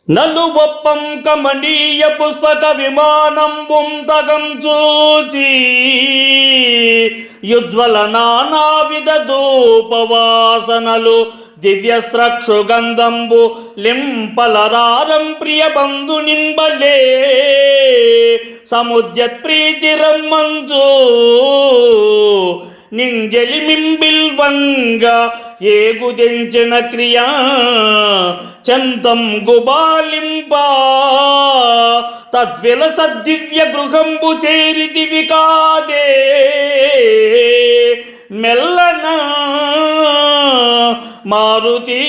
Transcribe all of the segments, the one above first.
నలువొప్పం కమనీయ పుష్పక విమానం బుంతగం చూచి యుజ్వల నానావిధ ధూపవాసనలు దివ్యస్రక్షుగంధంబు లింపలరారం ప్రియ బంధు నింబలే సముద్యత్ ప్రీతిరమ్మంచు నింజలి మింబిల్వంగ ఏగుదెంచిన క్రియా చంతం గుబాలింప తద్విల సద్దివ్య గృహంబు చేరిదివి కాదే మెల్లన మారుతి.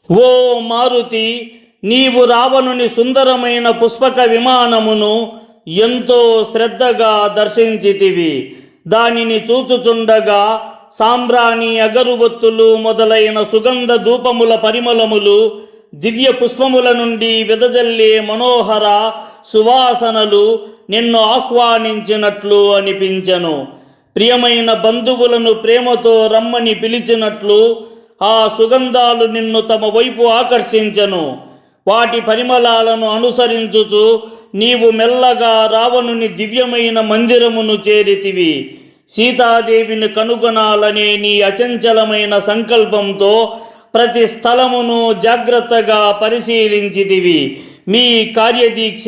ఓ మారుతి, నీవు రావణుని సుందరమైన పుష్పక విమానమును ఎంతో శ్రద్ధగా దర్శించితివి. దానిని చూచుచుండగా సాంబ్రాణి, అగరుబత్తులు మొదలైన సుగంధ ధూపముల పరిమళములు, దివ్య పుష్పముల నుండి వెదజల్లే మనోహర సువాసనలు నిన్ను ఆహ్వానించినట్లు అనిపించెను. ప్రియమైన బంధువులను ప్రేమతో రమ్మని పిలిచినట్లు ఆ సుగంధాలు నిన్ను తమ వైపు ఆకర్షించెను. వాటి పరిమళాలను అనుసరించుచు నీవు మెల్లగా రావణుని దివ్యమైన మందిరమును చేరితివి. సీతాదేవిని కనుగొనాలనే నీ అచంచలమైన సంకల్పంతో ప్రతి స్థలమును జాగ్రత్తగా పరిశీలించితివి. మీ కార్యదీక్ష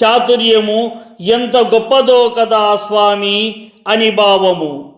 చాతుర్యము ఎంత గొప్పదో కదా స్వామి అని భావము.